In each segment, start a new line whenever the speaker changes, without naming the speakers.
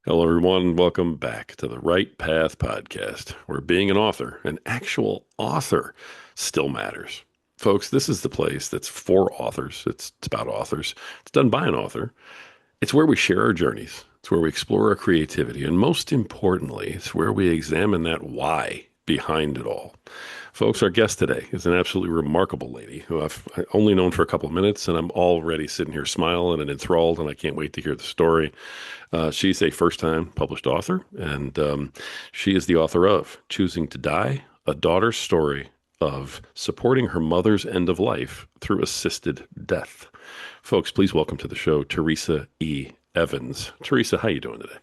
Hello, everyone. Welcome back to the Right Path podcast, where being an author, an actual author, still matters. Folks, this is the place that's for authors. It's about authors. It's done by an author. It's where we share our journeys. It's where we explore our creativity. And most importantly, it's where we examine that why behind it all. Folks, our guest today is an absolutely remarkable lady who I've only known for a couple of minutes, and I'm already sitting here smiling and enthralled, and I can't wait to hear the story. She's a first time published author, and she is the author of Choosing to Die, a daughter's story of supporting her mother's end of life through assisted death. Folks, please welcome to the show Theresa E. Evans. Theresa, how you doing today?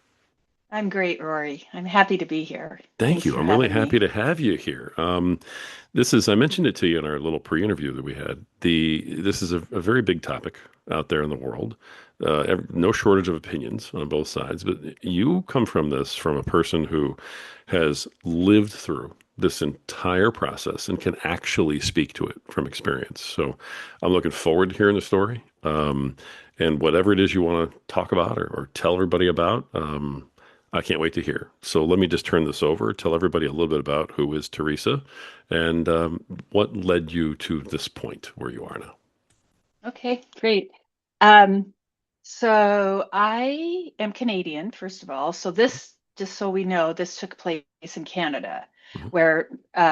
I'm great, Rory. I'm happy to be here.
Thank
Thanks
you.
for
I'm really
having
happy
me.
to have you here. I mentioned it to you in our little pre-interview that we had. This is a very big topic out there in the world. No shortage of opinions on both sides, but you come from this from a person who has lived through this entire process and can actually speak to it from experience. So I'm looking forward to hearing the story. And whatever it is you want to talk about or tell everybody about, I can't wait to hear. So let me just turn this over, tell everybody a little bit about who is Theresa and what led you to this point where you are now.
Okay, great. Um, so I am Canadian, first of all. So this, just so we know, this took place in Canada,
Mhm.
where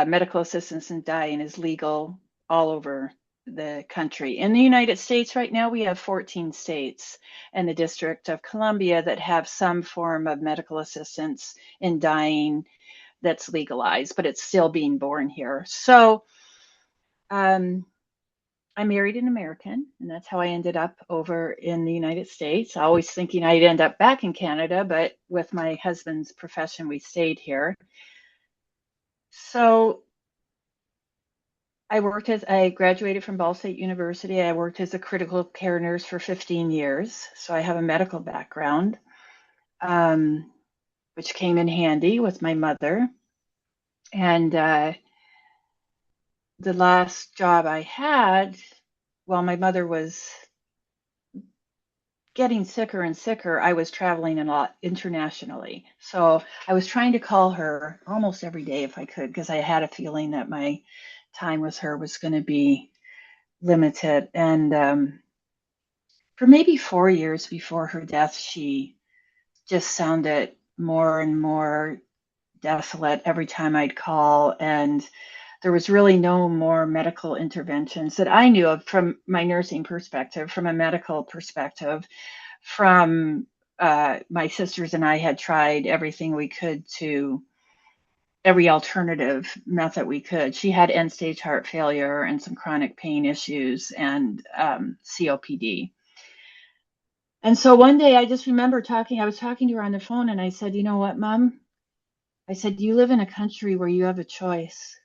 medical assistance in dying is legal all over the country. In the United States right now, we have 14 states and the District of Columbia that have some form of medical assistance in dying that's legalized, but it's still being born here. So um, I married an American, and that's how I ended up over in the United States. Always thinking I'd end up back in Canada, but with my husband's profession, we stayed here. So I graduated from Ball State University. I worked as a critical care nurse for 15 years. So I have a medical background, um, which came in handy with my mother. And the last job I had, while my mother was getting sicker and sicker, I was traveling a lot internationally. So I was trying to call her almost every day if I could, because I had a feeling that my time with her was going to be limited. And for maybe 4 years before her death, she just sounded more and more desolate every time I'd call. And there was really no more medical interventions that I knew of from my nursing perspective, from a medical perspective, from my sisters and I had tried everything we could to every alternative method we could. She had end stage heart failure and some chronic pain issues and COPD. And so one day I just remember I was talking to her on the phone and I said, you know what, Mom? I said, you live in a country where you have a choice.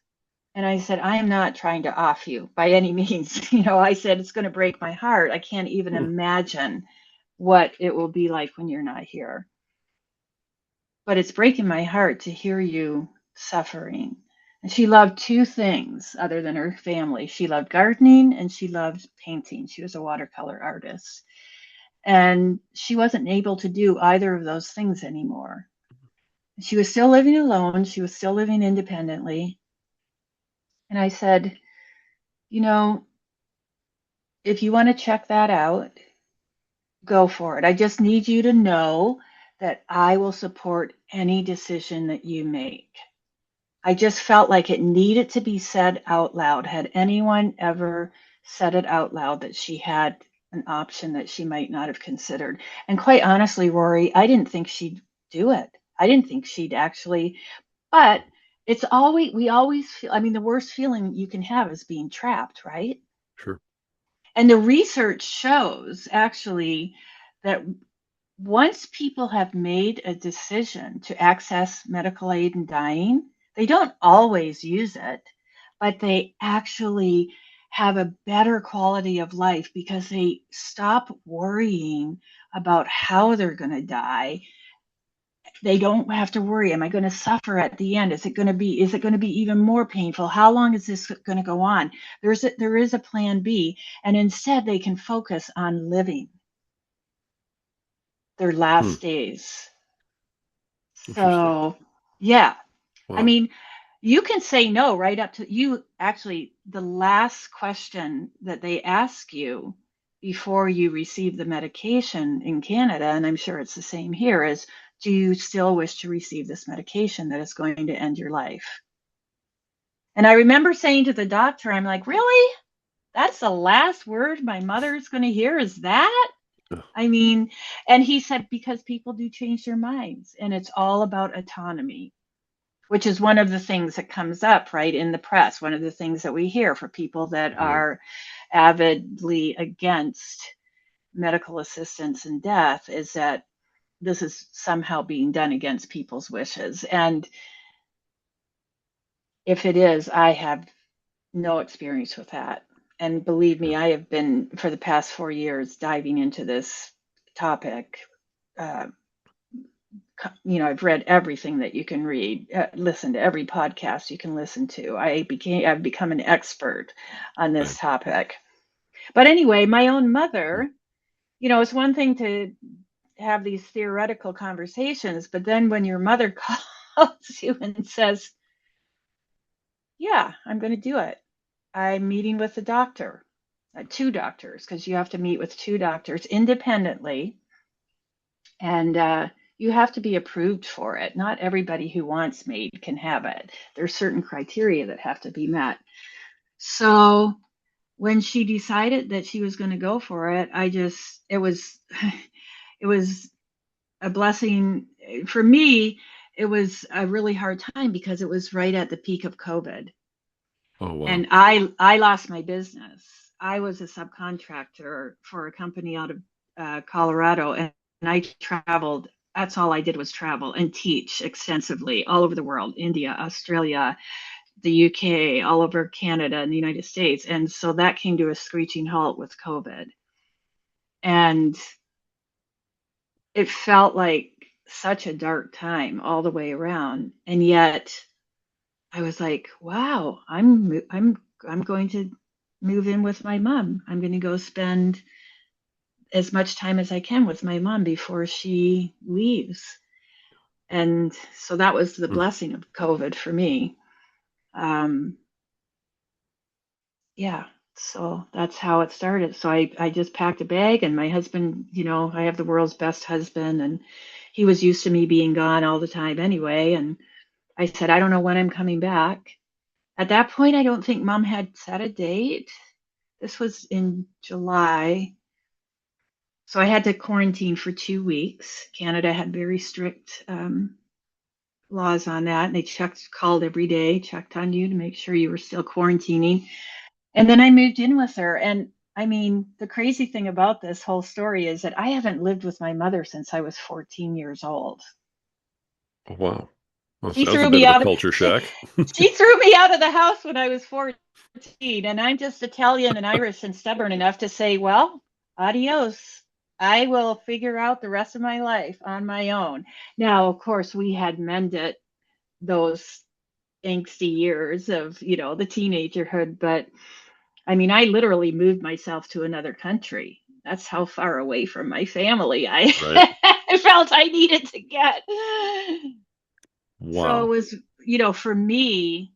And I said, I am not trying to off you by any means. I said, it's going to break my heart. I can't even
Hmm.
imagine what it will be like when you're not here. But it's breaking my heart to hear you suffering. And she loved two things other than her family. She loved gardening and she loved painting. She was a watercolor artist. And she wasn't able to do either of those things anymore. She was still living alone. She was still living independently. And I said, you know, if you want to check that out, go for it. I just need you to know that I will support any decision that you make. I just felt like it needed to be said out loud. Had anyone ever said it out loud that she had an option that she might not have considered? And quite honestly, Rory, I didn't think she'd do it. I didn't think she'd actually, but we always feel, I mean, the worst feeling you can have is being trapped, right?
Sure.
And the research shows actually that once people have made a decision to access medical aid in dying, they don't always use it, but they actually have a better quality of life because they stop worrying about how they're going to die. They don't have to worry, am I going to suffer at the end? Is it going to be even more painful? How long is this going to go on? There is a plan B, and instead they can focus on living their
Hmm.
last days.
Interesting.
So, yeah. I
Wow.
mean, you can say no right up to you. Actually, the last question that they ask you before you receive the medication in Canada, and I'm sure it's the same here, is do you still wish to receive this medication that is going to end your life? And I remember saying to the doctor, I'm like, really? That's the last word my mother's going to hear is that?
Oh,
I mean, and he said, because people do change their minds and it's all about autonomy, which is one of the things that comes up right in the press. One of the things that we hear for people that
right.
are avidly against medical assistance in death is that this is somehow being done against people's wishes. And if it is, I have no experience with that. And believe
Yeah.
me, I have been for the past 4 years diving into this topic. Uh, I've read everything that you can read, listen to every podcast you can listen to. I've become an expert on this
Right.
topic. But anyway, my own mother, it's one thing to have these theoretical conversations, but then when your mother calls you and says, "Yeah, I'm going to do it. I'm meeting with the doctor, two doctors, because you have to meet with two doctors independently, and you have to be approved for it. Not everybody who wants MAiD can have it. There's certain criteria that have to be met." So when she decided that she was going to go for it, it was, it was a blessing for me. It was a really hard time because it was right at the peak of COVID,
Oh, wow.
and I lost my business. I was a subcontractor for a company out of Colorado, and I traveled. That's all I did was travel and teach extensively all over the world: India, Australia, the UK, all over Canada, and the United States. And so that came to a screeching halt with COVID, and it felt like such a dark time all the way around. And yet I was like, wow, I'm going to move in with my mom. I'm going to go spend as much time as I can with my mom before she leaves. And so that was the
Hmm.
blessing of COVID for me. Um, yeah, so that's how it started. So I just packed a bag, and my husband, I have the world's best husband, and he was used to me being gone all the time anyway. And I said, I don't know when I'm coming back. At that point, I don't think mom had set a date. This was in July. So I had to quarantine for 2 weeks. Canada had very strict laws on that. And they called every day, checked on you to make sure you were still quarantining. And then I moved in with her. And I mean, the crazy thing about this whole story is that I haven't lived with my mother since I was 14 years old.
Oh, wow. Well,
She
that was a
threw
bit
me
of a
out of
culture
she,
shock.
she threw me out of the house when I was 14, and I'm just Italian and Irish and stubborn enough to say, well, adios. I will figure out the rest of my life on my own. Now, of course, we had mended those angsty years of, the teenagerhood, but I mean, I literally moved myself to another country. That's how far away from my family I
Right.
I felt I needed to get. So it
Wow.
was, for me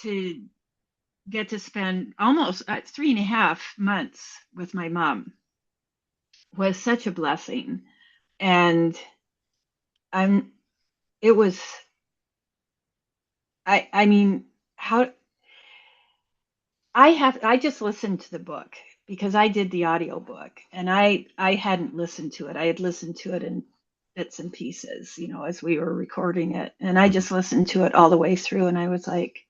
to get to spend almost 3.5 months with my mom was such a blessing. And I'm, it was, I mean, how I just listened to the book because I did the audio book, and I hadn't listened to it. I had listened to it in bits and pieces, as we were recording it. And I
Mhm.
just listened to it all the way through, and I was like,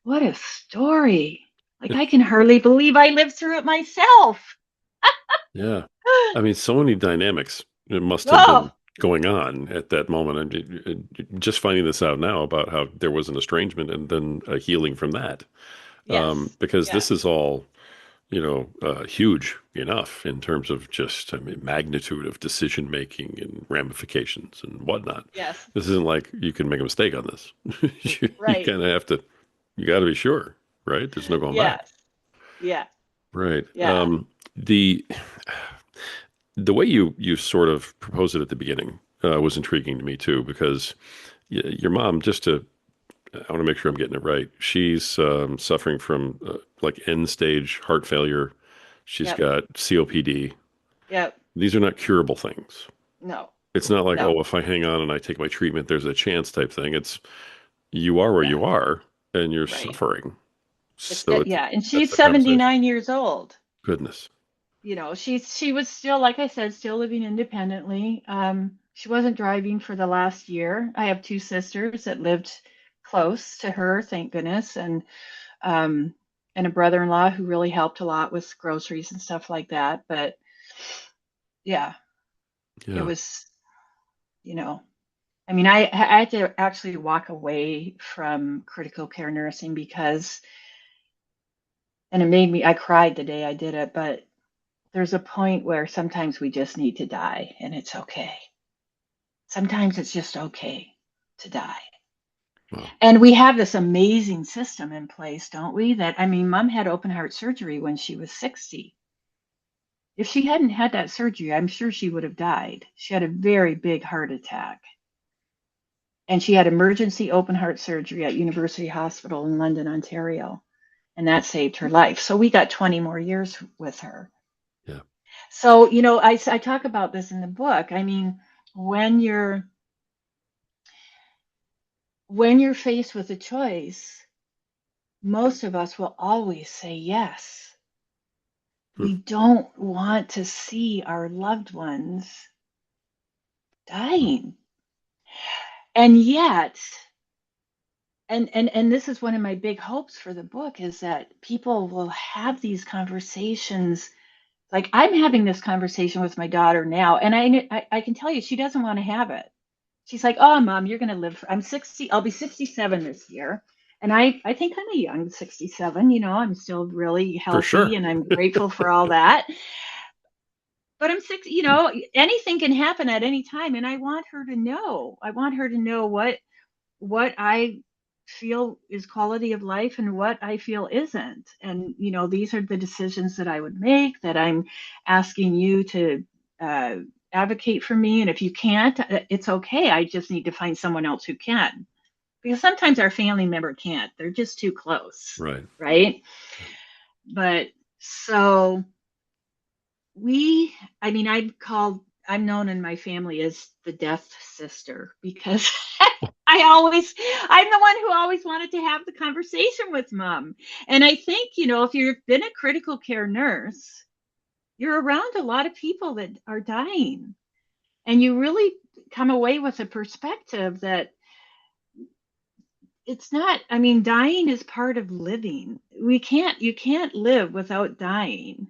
what a story. Like,
Yeah.
I can hardly believe I lived through it myself.
Yeah. I mean, so many dynamics must have been
Oh,
going on at that moment. I mean, just finding this out now about how there was an estrangement and then a healing from that.
yes,
Because this
yes,
is all, huge enough in terms of just, I mean, magnitude of decision making and ramifications and whatnot.
yes,
This isn't like you can make a mistake on this. You
right.
kind of have to, you got to be sure, right? There's no going back.
Yes, yeah,
Right.
yeah.
The way you sort of proposed it at the beginning, was intriguing to me too, because your mom, I want to make sure I'm getting it right. She's suffering from like end stage heart failure. She's
Yep.
got COPD.
Yep.
These are not curable things.
No.
It's not like,
No.
oh, if I hang on and I take my treatment, there's a chance type thing. It's you are where
Yeah.
you are and you're
Right.
suffering.
It's
So
yeah, and
that's
she's
the conversation.
79 years old.
Goodness.
She was still, like I said, still living independently. She wasn't driving for the last year. I have two sisters that lived close to her, thank goodness, um, and a brother-in-law who really helped a lot with groceries and stuff like that. But yeah, it
Yeah.
was, you know, I mean, I had to actually walk away from critical care nursing because, and it made me, I cried the day I did it, but there's a point where sometimes we just need to die and it's okay. Sometimes it's just okay to die.
Well,
And we have this amazing system in place, don't we? That, I mean, mom had open heart surgery when she was 60. If she hadn't had that surgery, I'm sure she would have died. She had a very big heart attack. And she had emergency open heart surgery at University Hospital in London, Ontario. And that saved her life. So we got 20 more years with her.
yeah.
So, I talk about this in the book. I mean, when you're when you're faced with a choice, most of us will always say yes.
Hmm.
We don't want to see our loved ones
Well,
dying. And yet, and this is one of my big hopes for the book is that people will have these conversations. Like I'm having this conversation with my daughter now, and I can tell you she doesn't want to have it. She's like, "Oh, mom, you're gonna live. I'm 60. I'll be 67 this year." And I think I'm a young 67. I'm still really
for
healthy,
sure.
and I'm grateful for all that. But I'm six. Anything can happen at any time, and I want her to know. I want her to know what I feel is quality of life and what I feel isn't. And these are the decisions that I would make. That I'm asking you to uh, advocate for me. And if you can't, it's okay. I just need to find someone else who can. Because sometimes our family member can't. They're just too close,
Right.
right? But so we, I mean, I'm known in my family as the death sister because I'm the one who always wanted to have the conversation with mom. And I think, if you've been a critical care nurse, you're around a lot of people that are dying. And you really come away with a perspective that it's not, I mean, dying is part of living. You can't live without dying,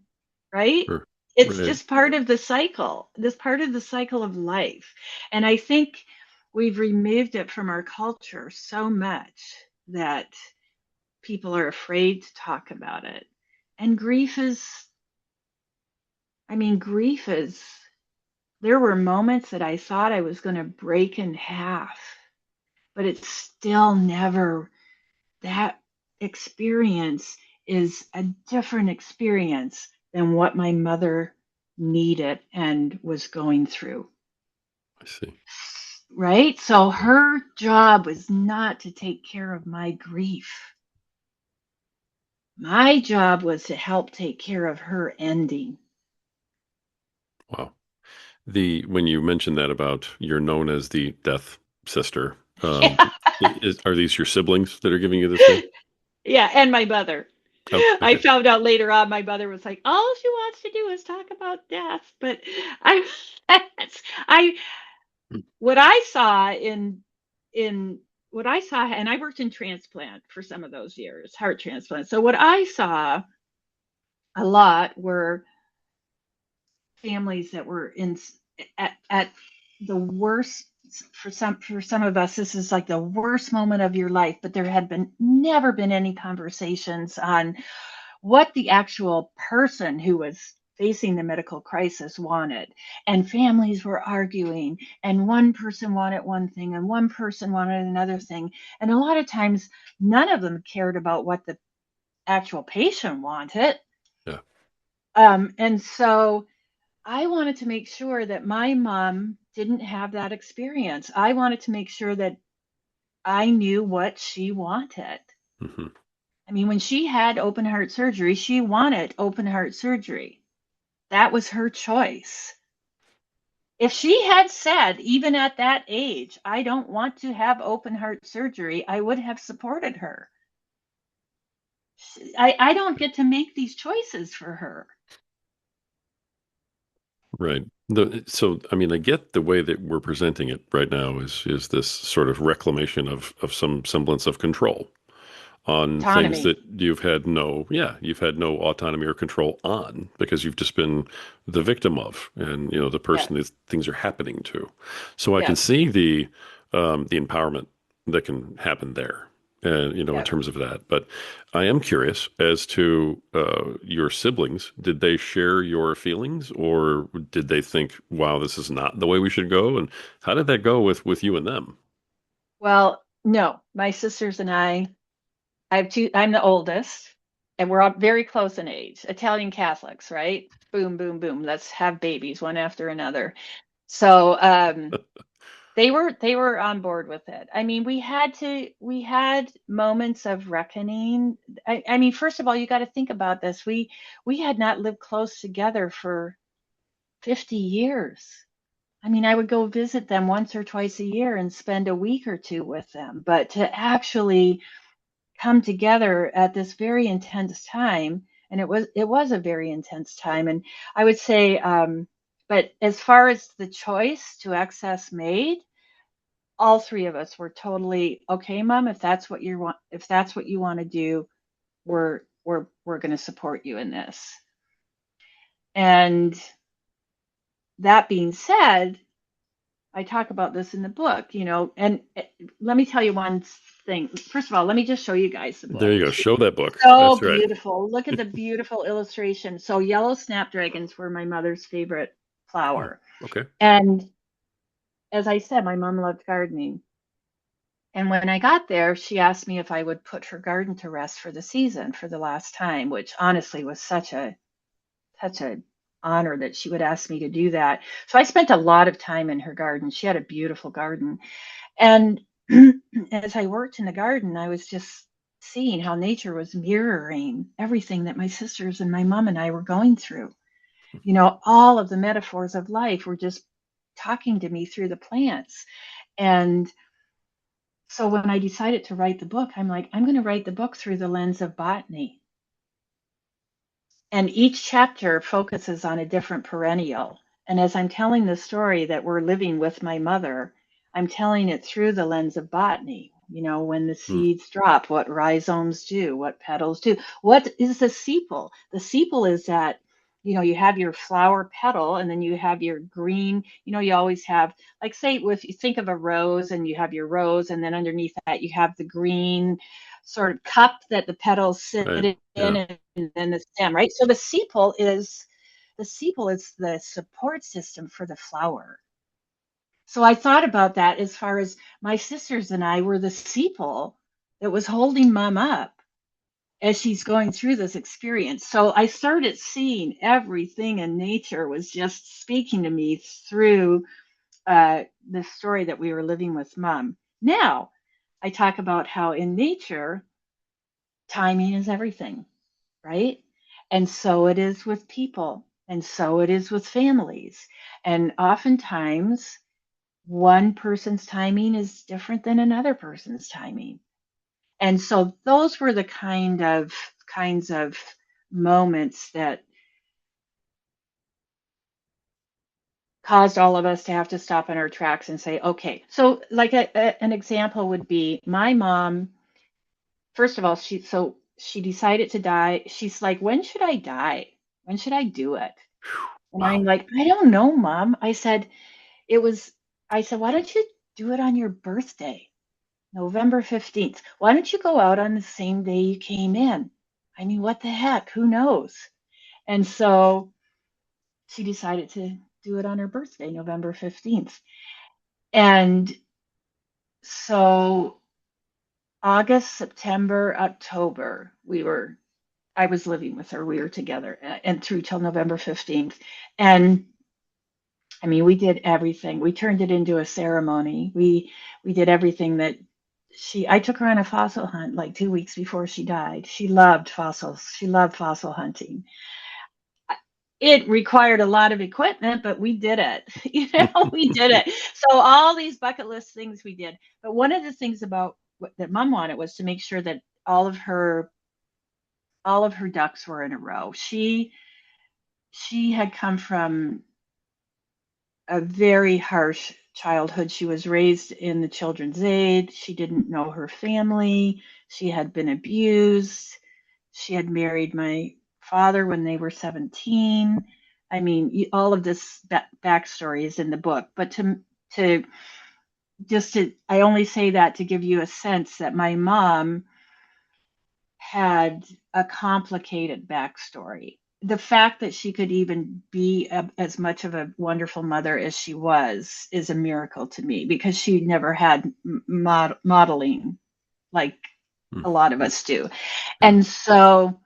right?
Sure.
It's
Right.
just part of the cycle, this part of the cycle of life. And I think we've removed it from our culture so much that people are afraid to talk about it. And grief is, there were moments that I thought I was going to break in half, but it's still never that experience is a different experience than what my mother needed and was going through.
I see.
Right? So
Yeah.
her job was not to take care of my grief. My job was to help take care of her ending.
Wow. When you mentioned that about you're known as the death sister,
Yeah.
are these your siblings that are giving you this name?
Yeah, and my mother.
Oh,
I
okay.
found out later on my mother was like, all she wants to do is talk about death. But I I what I saw in what I saw, and I worked in transplant for some of those years, heart transplant. So what I saw a lot were families that were at the worst. For some of us, this is like the worst moment of your life, but there had been never been any conversations on what the actual person who was facing the medical crisis wanted. And families were arguing, and one person wanted one thing, and one person wanted another thing. And a lot of times, none of them cared about what the actual patient wanted.
Yeah.
And so I wanted to make sure that my mom didn't have that experience. I wanted to make sure that I knew what she wanted.
Hmm.
I mean, when she had open heart surgery, she wanted open heart surgery. That was her choice. If she had said, even at that age, I don't want to have open heart surgery, I would have supported her. I don't get to make these choices for her.
Right. So, I mean, I get the way that we're presenting it right now is this sort of reclamation of some semblance of control on things
Autonomy.
that you've had no autonomy or control on because you've just been the victim of, and the person
Yes.
that things are happening to. So I can
Yes.
see the empowerment that can happen there, and in
Yes.
terms of that. But I am curious as to your siblings. Did they share your feelings, or did they think, "Wow, this is not the way we should go"? And how did that go with you and them?
Well, no, my sisters and I have two, I'm the oldest, and we're all very close in age. Italian Catholics, right? Boom, boom, boom. Let's have babies one after another. So they were on board with it. I mean, we had moments of reckoning. I mean, first of all, you got to think about this. We had not lived close together for 50 years. I mean, I would go visit them once or twice a year and spend a week or two with them, but to actually come together at this very intense time, and it was a very intense time. And I would say, but as far as the choice to access MAiD, all three of us were totally okay, Mom. If that's what you want to do, we're going to support you in this. And that being said, I talk about this in the book, and let me tell you one thing. First of all, let me just show you guys the
There
book.
you go. Show that book.
So
That's right.
beautiful. Look at the beautiful illustration. So yellow snapdragons were my mother's favorite
Oh,
flower.
okay.
And as I said, my mom loved gardening. And when I got there, she asked me if I would put her garden to rest for the season for the last time, which honestly was such a honor that she would ask me to do that. So I spent a lot of time in her garden. She had a beautiful garden. And as I worked in the garden, I was just seeing how nature was mirroring everything that my sisters and my mom and I were going through. All of the metaphors of life were just talking to me through the plants. And so when I decided to write the book, I'm like, I'm going to write the book through the lens of botany. And each chapter focuses on a different perennial. And as I'm telling the story that we're living with my mother, I'm telling it through the lens of botany. When the
Hmm.
seeds drop, what rhizomes do, what petals do. What is the sepal? The sepal is that, you have your flower petal and then you have your green, you always have, like, say, if you think of a rose and you have your rose, and then underneath that, you have the green sort of cup that the petals sit
Right.
in,
Yeah.
and then the stem, right? So the sepal is the support system for the flower. So I thought about that as far as my sisters and I were the sepal that was holding mom up as she's going through this experience. So I started seeing everything in nature was just speaking to me through the story that we were living with mom. Now, I talk about how in nature, timing is everything, right? And so it is with people, and so it is with families. And oftentimes, one person's timing is different than another person's timing. And so those were the kinds of moments that caused all of us to have to stop in our tracks and say, okay. So, like an example would be my mom. First of all, she decided to die. She's like, when should I die? When should I do it? And I'm
Wow.
like, I don't know, Mom. It was, I said, why don't you do it on your birthday, November 15th? Why don't you go out on the same day you came in? I mean, what the heck? Who knows? And so she decided to do it on her birthday, November 15th. And so August, September, October, I was living with her. We were together and through till November 15th. And I mean, we did everything. We turned it into a ceremony. We did everything that I took her on a fossil hunt like 2 weeks before she died. She loved fossils. She loved fossil hunting. It required a lot of equipment, but we did it. We did it. So all these bucket list things we did. But one of the things about that Mom wanted was to make sure that all of her ducks were in a row. She had come from a very harsh childhood. She was raised in the Children's Aid. She didn't know her family. She had been abused. She had married my father when they were 17. I mean, all of this backstory is in the book. But to I only say that to give you a sense that my mom had a complicated backstory. The fact that she could even be as much of a wonderful mother as she was is a miracle to me because she never had modeling like
Hmm.
a lot of us do.
Yeah.
And so,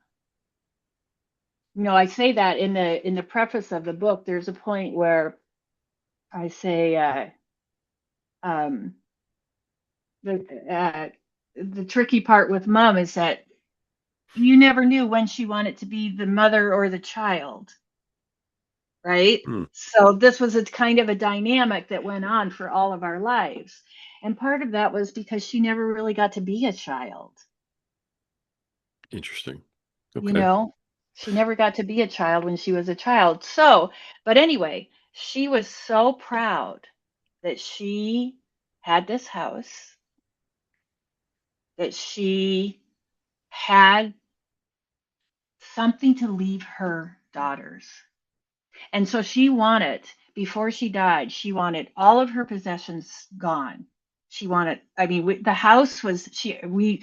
I say that in the preface of the book, there's a point where I say um, the the tricky part with Mom is that you never knew when she wanted to be the mother or the child, right?
Hmm.
So this was a kind of a dynamic that went on for all of our lives. And part of that was because she never really got to be a child,
Interesting.
you
Okay.
know? She never got to be a child when she was a child. So, but anyway, she was so proud that she had this house, that she had something to leave her daughters. And so she wanted, before she died, she wanted all of her possessions gone. She wanted, I mean, the house was, we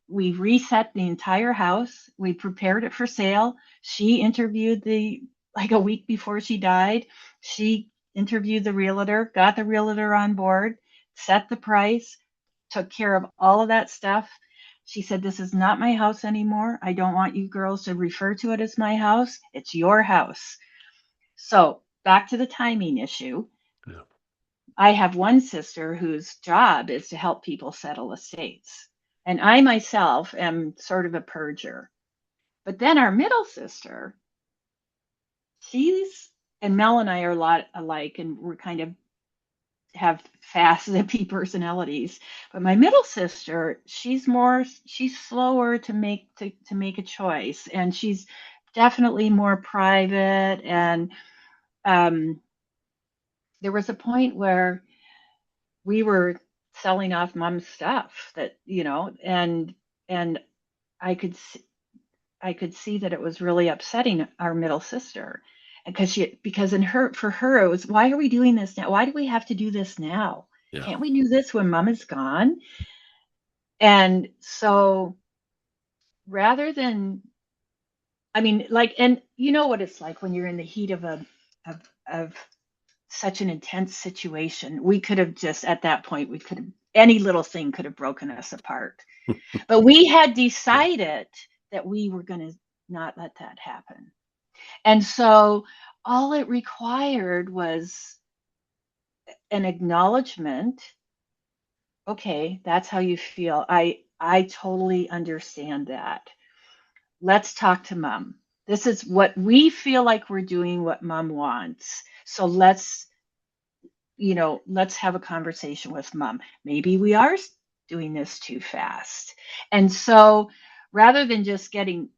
reset the entire house. We prepared it for sale. She interviewed like a week before she died, she interviewed the realtor, got the realtor on board, set the price, took care of all of that stuff. She said, "This is not my house anymore. I don't want you girls to refer to it as my house. It's your house." So back to the timing issue.
Yeah.
I have one sister whose job is to help people settle estates. And I myself am sort of a purger. But then our middle sister, she's, and Mel and I are a lot alike, and we're kind of have fast, zippy personalities. But my middle sister, she's slower to make a choice. And she's definitely more private. And um, there was a point where we were selling off Mom's stuff that and I could see, I could see that it was really upsetting our middle sister because in her for her it was, why are we doing this now? Why do we have to do this now?
Yeah.
Can't we do this when Mom is gone? And so rather than, I mean, like, and you know what it's like when you're in the heat of of such an intense situation. We could have just, at that point, we could have, any little thing could have broken us apart. But we had
Yeah.
decided that we were going to not let that happen. And so all it required was an acknowledgement. Okay, that's how you feel. I totally understand that. Let's talk to Mom. This is what we feel like we're doing, what Mom wants. So let's have a conversation with Mom. Maybe we are doing this too fast. And so rather than just getting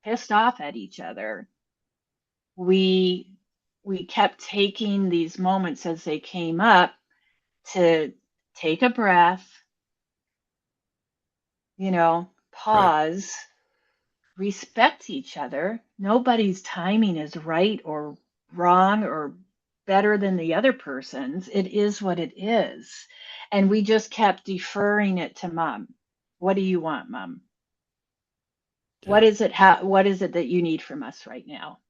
pissed off at each other, we we kept taking these moments as they came up to take a breath,
Right.
pause, respect each other. Nobody's timing is right or wrong or better than the other person's. It is what it is. And we just kept deferring it to Mom. What do you want, Mom?
Yeah.
What is it that you need from us right now?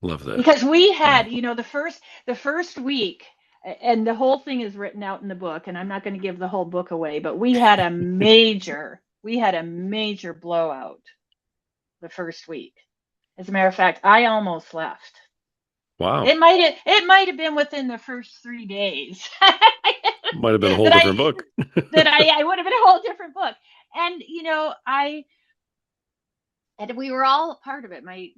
Love that.
Because we
Yeah.
had, the first week, and the whole thing is written out in the book, and I'm not going to give the whole book away, but we had a major blowout the first week. As a matter of fact, I almost left.
Wow.
it might have been within the first 3 days
Might have been a whole
that
different book.
I would have been a whole different book. And I and we were all a part of it. My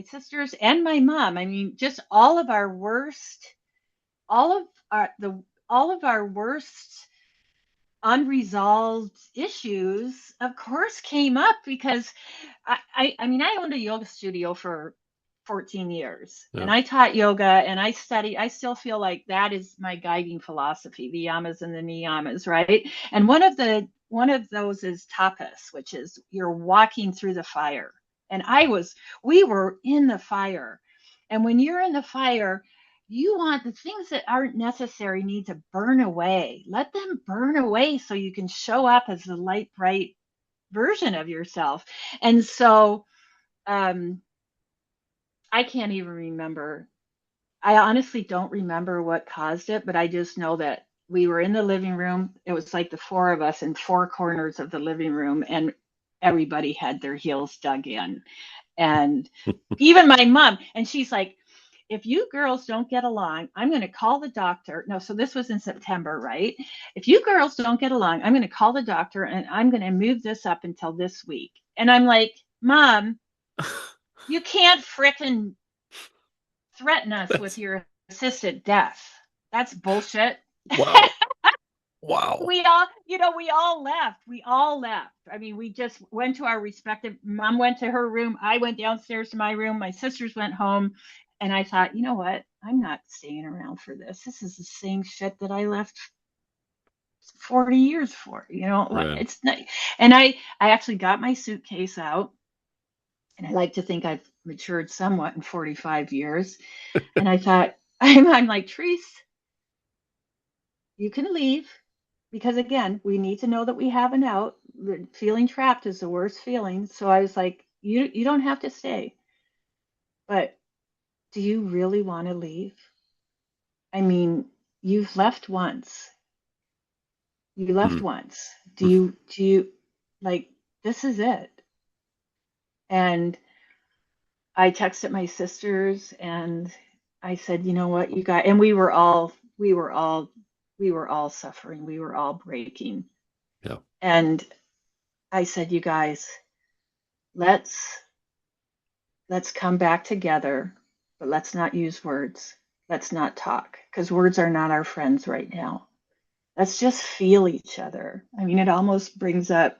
sisters and my mom. I mean, just all of all of our worst unresolved issues, of course, came up because I mean, I owned a yoga studio for 14 years
Yeah.
and I taught yoga and I still feel like that is my guiding philosophy, the yamas and the niyamas, right? And one of those is tapas, which is you're walking through the fire. And we were in the fire. And when you're in the fire, you want the things that aren't necessary need to burn away. Let them burn away so you can show up as the light, bright version of yourself. And so um, I can't even remember. I honestly don't remember what caused it, but I just know that we were in the living room. It was like the four of us in four corners of the living room, and everybody had their heels dug in. And even my mom, and she's like, if you girls don't get along, I'm going to call the doctor. No, so this was in September, right? If you girls don't get along, I'm going to call the doctor and I'm going to move this up until this week. And I'm like, Mom, you can't frickin' threaten us with
That's
your assisted death. That's bullshit.
wow. Wow.
We all left. We all left. I mean, we just went to our respective, mom went to her room. I went downstairs to my room. My sisters went home. And I thought, you know what? I'm not staying around for this. This is the same shit that I left 40 years for.
Right.
It's not. And I actually got my suitcase out. And I like to think I've matured somewhat in 45 years. And I thought, I'm like, Therese, you can leave because again, we need to know that we have an out. Feeling trapped is the worst feeling. So I was like, you don't have to stay, but do you really want to leave? I mean, you've left once. You left
Mm.
once. Do you like this is it? And I texted my sisters and I said, you know what, you guys, and we were all suffering. We were all breaking.
Yeah.
And I said, you guys, let's let's come back together, but let's not use words. Let's not talk because words are not our friends right now. Let's just feel each other. I mean, it brings up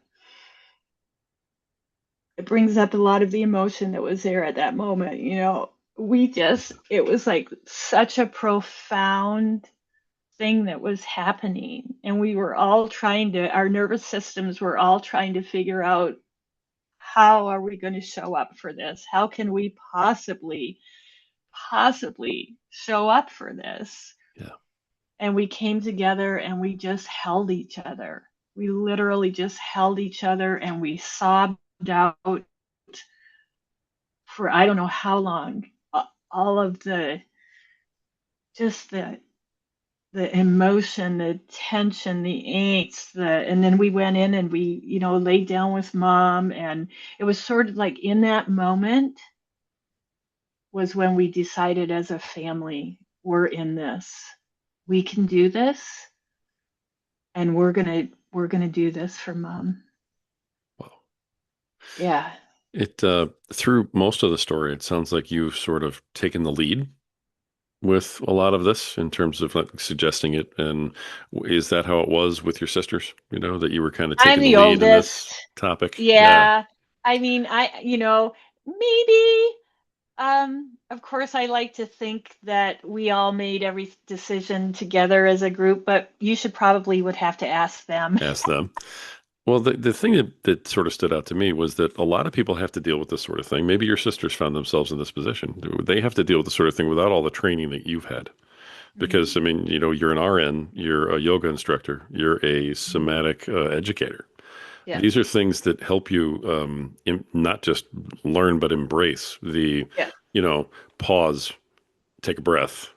a lot of the emotion that was there at that moment. It was like such a profound thing that was happening. And our nervous systems were all trying to figure out how are we going to show up for this? How can we possibly show up for this?
Yeah.
And we came together and we just held each other. We literally just held each other and we sobbed out for I don't know how long. All of just the emotion, the tension, the angst, and then we went in and we, laid down with mom, and it was sort of like in that moment was when we decided as a family, we're in this. We can do this, and we're gonna do this for mom.
Wow.
Yeah.
It through most of the story, it sounds like you've sort of taken the lead with a lot of this in terms of like suggesting it. And is that how it was with your sisters? That you were kind of
I'm
taking the
the
lead in
oldest.
this topic? Yeah.
Yeah. I mean, maybe of course I like to think that we all made every decision together as a group, but you should probably would have to ask them.
Ask them. Well, the thing that sort of stood out to me was that a lot of people have to deal with this sort of thing. Maybe your sisters found themselves in this position. They have to deal with this sort of thing without all the training that you've had. Because,
Mhm.
I mean, you're an RN, you're a yoga instructor, you're a
Mhm.
somatic educator.
Yeah.
These are things that help you not just learn, but embrace the,
Yeah.
you know, pause, take a breath,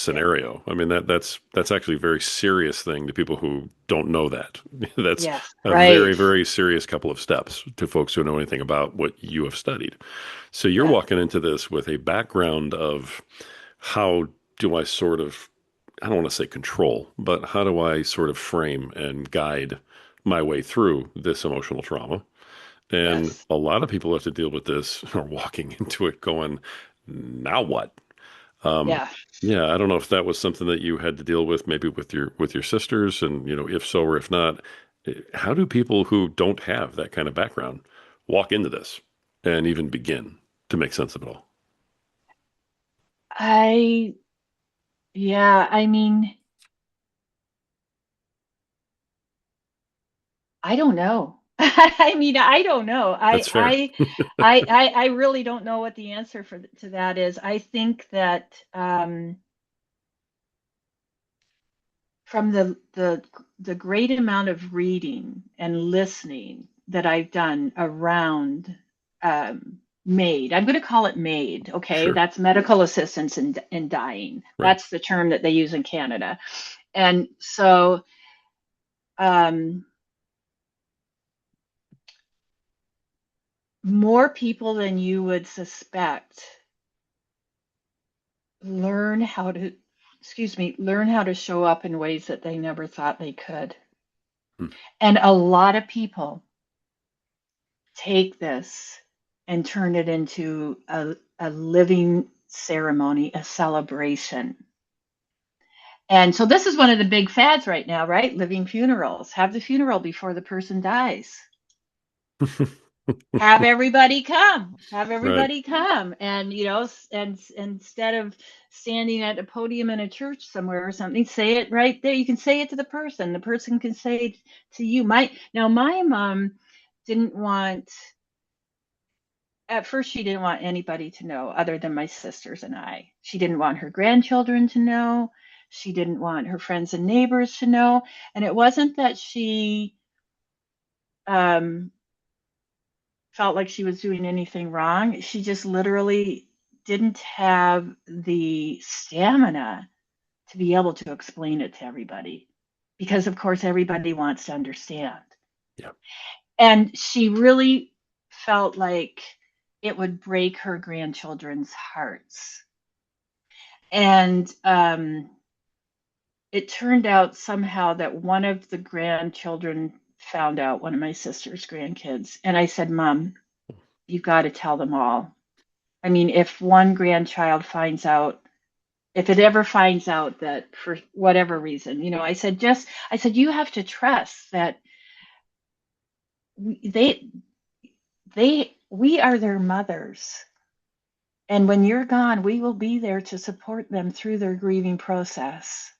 Yeah.
scenario. I mean, that's actually a very serious thing to people who don't know that. That's
Yes.
a very,
Right.
very serious couple of steps to folks who know anything about what you have studied. So you're
Yeah.
walking into this with a background of how do I sort of, I don't want to say control, but how do I sort of frame and guide my way through this emotional trauma? And
Yes.
a lot of people have to deal with this are walking into it going, now what? Um,
Yeah.
yeah, I don't know if that was something that you had to deal with maybe with your sisters, and if so or if not, how do people who don't have that kind of background walk into this and even begin to make sense of it all?
I, yeah, I mean, I don't know. I mean, I don't know.
That's fair.
I really don't know what the answer to that is. I think that from the great amount of reading and listening that I've done around MAiD, I'm going to call it MAiD. Okay,
Sure.
that's medical assistance in dying.
Right.
That's the term that they use in Canada, and so. Um, More people than you would suspect learn how to, excuse me, learn how to show up in ways that they never thought they could.
Hmm.
And a lot of people take this and turn it into a living ceremony, a celebration. And so this is one of the big fads right now, right? Living funerals. Have the funeral before the person dies. Have
Right.
everybody come, and and instead of standing at a podium in a church somewhere or something, say it right there. You can say it to the person can say it to you. My mom didn't want, at first she didn't want anybody to know other than my sisters and I. She didn't want her grandchildren to know. She didn't want her friends and neighbors to know. And it wasn't that she um felt like she was doing anything wrong. She just literally didn't have the stamina to be able to explain it to everybody because, of course, everybody wants to understand.
Yeah.
And she really felt like it would break her grandchildren's hearts. And it turned out somehow that one of the grandchildren found out, one of my sister's grandkids. And I said, Mom, you've got to tell them all. I mean, if one grandchild finds out, if it ever finds out that for whatever reason, I said, you have to trust that they, we are their mothers. And when you're gone, we will be there to support them through their grieving process.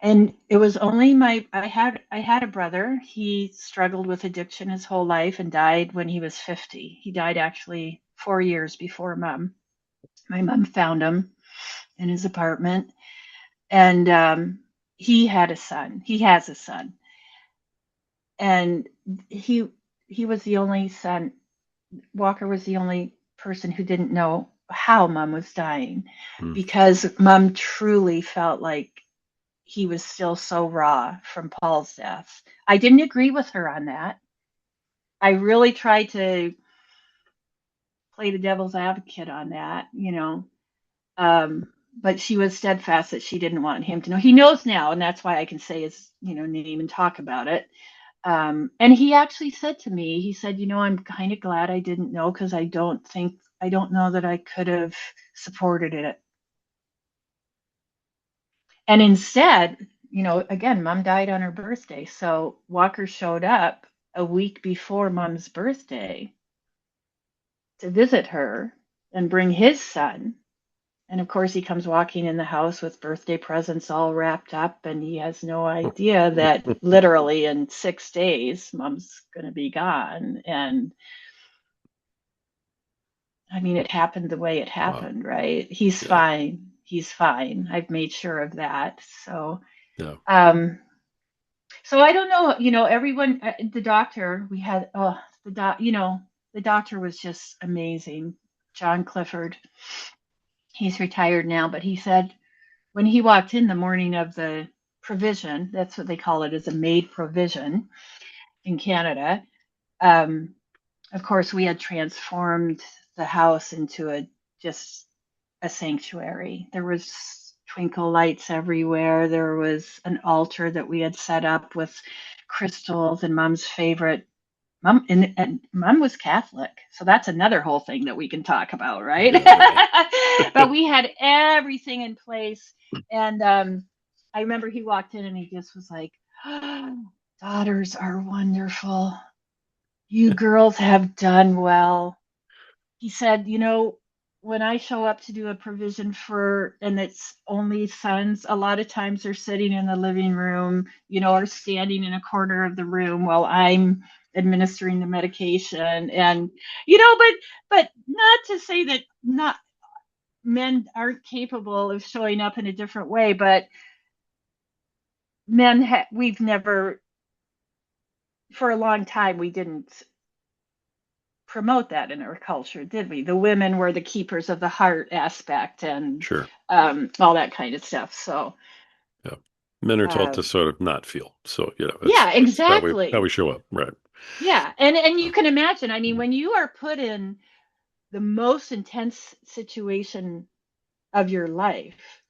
And it was only I had a brother. He struggled with addiction his whole life and died when he was 50. He died actually 4 years before mom. My mom found him in his apartment, and he had a son. He has a son, and he he was the only son. Walker was the only person who didn't know how mom was dying,
Hmm.
because mom truly felt like he was still so raw from Paul's death. I didn't agree with her on that. I really tried to play the devil's advocate on that. But she was steadfast that she didn't want him to know. He knows now, and that's why I can say his, name and talk about it. And he actually said to me, he said, I'm kind of glad I didn't know, because I don't know that I could have supported it. And instead, again, mom died on her birthday. So Walker showed up a week before mom's birthday to visit her and bring his son. And of course, he comes walking in the house with birthday presents all wrapped up, and he has no idea that literally in 6 days, mom's going to be gone. And I mean, it happened the way it
Wow.
happened, right? He's
Yeah.
fine. He's fine. I've made sure of that.
Yeah.
Um, so I don't know, everyone, the doctor, we had, the doctor was just amazing. John Clifford. He's retired now, but he said when he walked in the morning of the provision, that's what they call it, is a MAiD provision in Canada. Um, of course, we had transformed the house into just a sanctuary. There was twinkle lights everywhere. There was an altar that we had set up with crystals and Mom's favorite. Mom and Mom was Catholic, so that's another whole thing that we can talk about, right?
Yeah, right.
But we had everything in place, and I remember he walked in and he just was like, oh, "Daughters are wonderful. You girls have done well." He said, when I show up to do a provision and it's only sons, a lot of times they're sitting in the living room, or standing in a corner of the room while I'm administering the medication. And, but not to say that not men aren't capable of showing up in a different way, but we've never, for a long time, we didn't promote that in our culture, did we? The women were the keepers of the heart aspect and
Sure.
all that kind of stuff. So,
Yeah. Men are taught to
um,
sort of not feel. So,
yeah,
it's how we
exactly.
show up. Right.
Yeah, and you
Uh,
can imagine. I mean,
mm,
when you are put in the most intense situation of your life,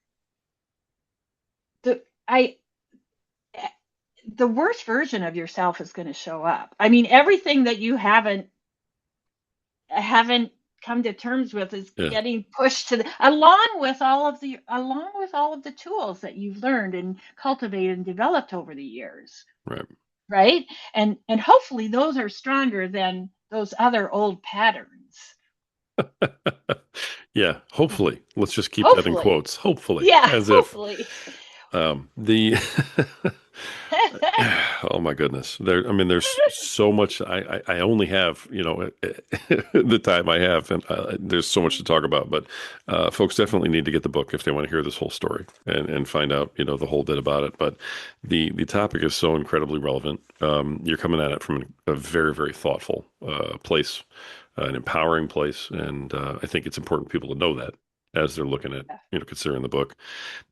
the I the worst version of yourself is going to show up. I mean, everything that you haven't come to terms with is
yeah.
getting pushed to along with all of the tools that you've learned and cultivated and developed over the years,
Right.
right? And hopefully those are stronger than those other old patterns.
Yeah. Hopefully. Let's just keep that in
Hopefully.
quotes. Hopefully.
Yeah,
As if
hopefully.
the oh my goodness. There's so much. I only have, the time I have, and there's so much to talk about. But folks definitely need to get the book if they want to hear this whole story and find out, the whole bit about it. But the topic is so incredibly relevant. You're coming at it from a very, very thoughtful place, an empowering place, and I think it's important for people to know that as they're looking at, considering the book.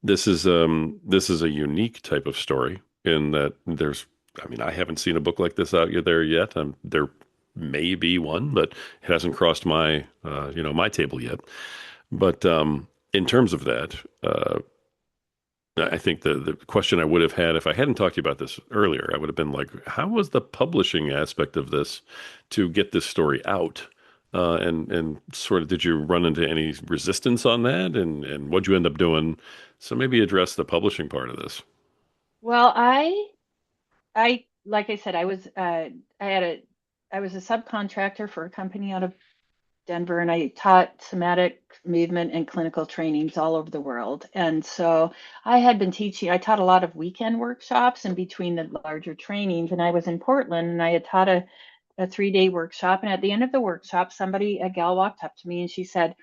This is a unique type of story in that I haven't seen a book like this out there yet. There may be one, but it hasn't crossed my table yet. But in terms of that, I think the question I would have had if I hadn't talked to you about this earlier, I would have been like, how was the publishing aspect of this to get this story out? And sort of, did you run into any resistance on that? And what'd you end up doing? So maybe address the publishing part of this.
Well, I like I said, I was a subcontractor for a company out of Denver, and I taught somatic movement and clinical trainings all over the world. And so I taught a lot of weekend workshops in between the larger trainings. And I was in Portland and I had taught a 3-day workshop. And at the end of the workshop, a gal walked up to me and she said,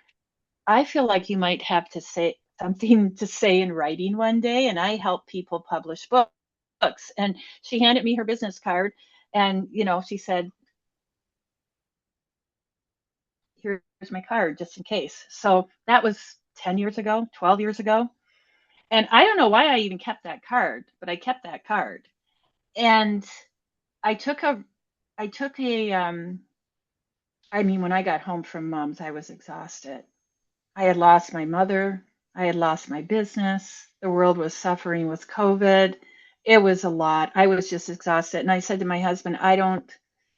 I feel like you might have to say something to say in writing one day. And I help people publish books. And she handed me her business card. And, she said, here's my card just in case. So that was 10 years ago, 12 years ago. And I don't know why I even kept that card, but I kept that card. And I took a, I took a, I mean, when I got home from Mom's, I was exhausted. I had lost my mother. I had lost my business. The world was suffering with COVID. It was a lot. I was just exhausted. And I said to my husband, I don't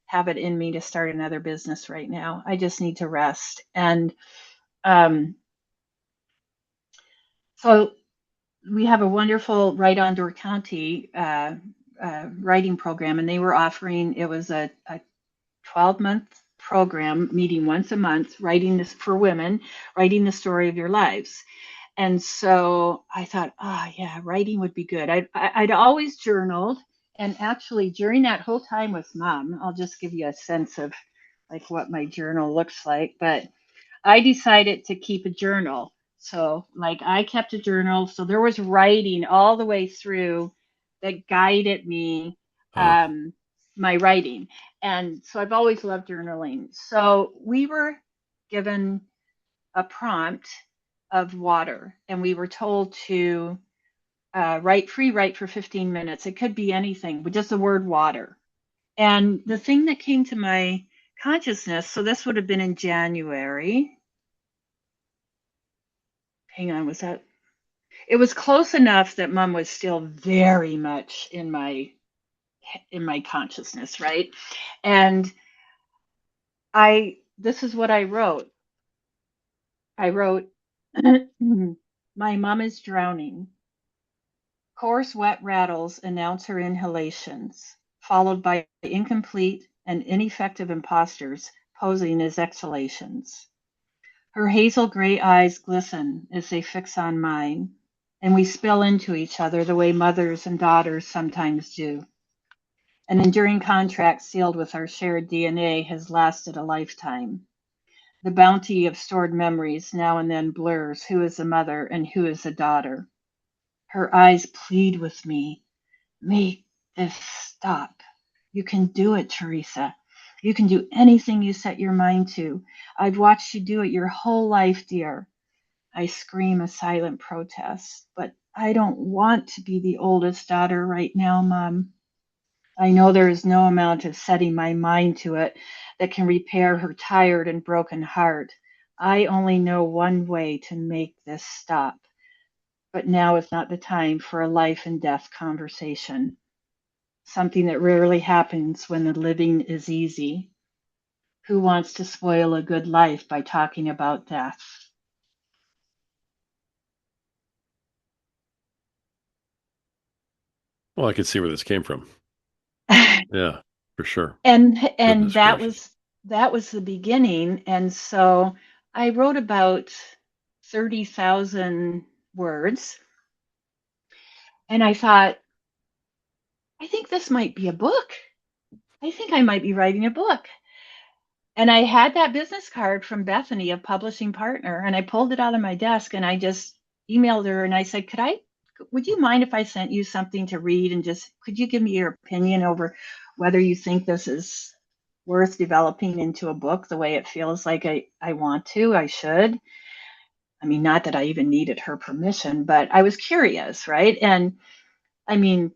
have it in me to start another business right now. I just need to rest. And um, so we have a wonderful Right on Door County writing program, and they were offering it was a 12-month program, meeting once a month, writing this for women, writing the story of your lives. And so I thought, oh yeah, writing would be good. I'd always journaled, and actually during that whole time with Mom, I'll just give you a sense of like what my journal looks like. But I decided to keep a journal. So, like, I kept a journal. So, there was writing all the way through that guided me,
Uh,
um, my writing. And so, I've always loved journaling. So, we were given a prompt of water, and we were told to write for 15 minutes. It could be anything, but just the word water. And the thing that came to my consciousness, so this would have been in January. Hang on, was that? It was close enough that Mom was still very much in my consciousness, right? And this is what I wrote. I wrote, my mom is drowning. Coarse, wet rattles announce her inhalations, followed by incomplete and ineffective imposters posing as exhalations. Her hazel gray eyes glisten as they fix on mine, and we spill into each other the way mothers and daughters sometimes do. An enduring contract sealed with our shared DNA has lasted a lifetime. The bounty of stored memories now and then blurs who is a mother and who is a daughter. Her eyes plead with me. Make this stop. You can do it, Theresa. You can do anything you set your mind to. I've watched you do it your whole life, dear. I scream a silent protest, but I don't want to be the oldest daughter right now, Mom. I know there is no amount of setting my mind to it that can repair her tired and broken heart. I only know one way to make this stop. But now is not the time for a life and death conversation, something that rarely happens when the living is easy. Who wants to spoil a good life by talking about death?
Well, I could see where this came from. Yeah, for sure.
and
Goodness gracious.
that was the beginning. And so I wrote about 30,000 words, and I thought, I think this might be a book. I think I might be writing a book. And I had that business card from Bethany, a publishing partner, and I pulled it out of my desk and I just emailed her and I said, would you mind if I sent you something to read, and just, could you give me your opinion over whether you think this is worth developing into a book the way it feels like I want to, I should. I mean, not that I even needed her permission, but I was curious, right? And I mean,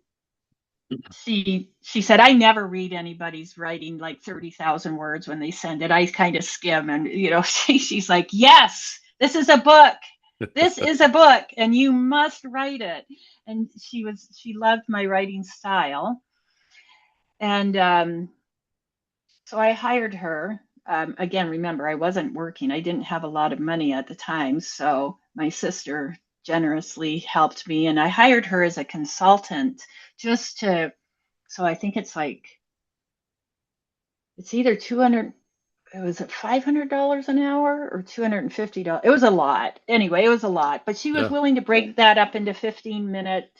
she said, I never read anybody's writing like 30,000 words when they send it. I kind of skim, and she's like, yes, this is a book. This is a book and you must write it. And she loved my writing style. And so I hired her. Again, remember, I wasn't working. I didn't have a lot of money at the time. So my sister generously helped me, and I hired her as a consultant just to, so I think it's either 200, was it $500 an hour or $250? It was a lot. Anyway, it was a lot, but she was
Yeah.
willing to break that up into 15-minute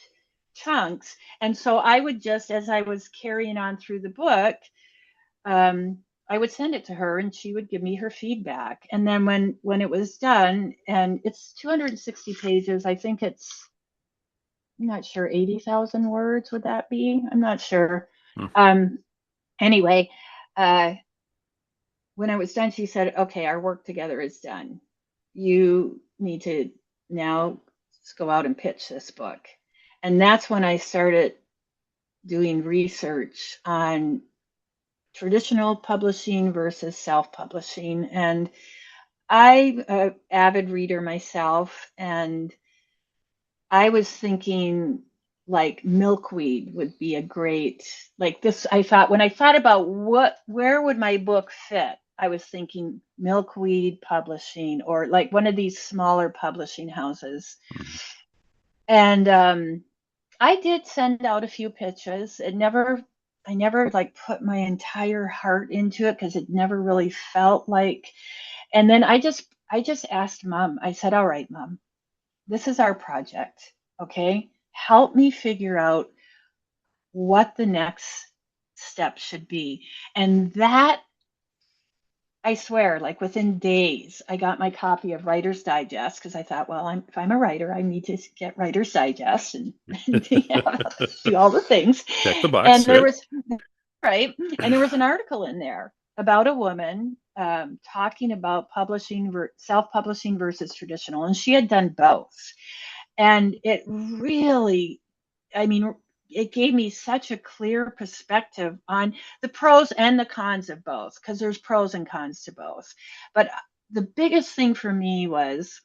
chunks. And so I would just, as I was carrying on through the book, I would send it to her and she would give me her feedback. And then when it was done, and it's 260 pages, I think I'm not sure, 80,000 words, would that be? I'm not sure.
Hmm.
Um, anyway, uh, when I was done, she said, okay, our work together is done. You need to now go out and pitch this book. And that's when I started doing research on traditional publishing versus self-publishing. And I'm an avid reader myself, and I was thinking like milkweed would be a great, like this. I thought, when I thought about where would my book fit, I was thinking milkweed publishing, or like one of these smaller publishing houses. And I did send out a few pitches. I never like put my entire heart into it because it never really felt like. And then I just asked Mom. I said, all right, Mom, this is our project. Okay. Help me figure out what the next step should be. And that, I swear, like within days, I got my copy of Writer's Digest, because I thought, well, if I'm a writer, I need to get Writer's Digest and do all the things.
Check the box,
And there
right?
was, right. And there was an article in there about a woman talking about self-publishing versus traditional, and she had done both. And it really, I mean, it gave me such a clear perspective on the pros and the cons of both, because there's pros and cons to both. But the biggest thing for me was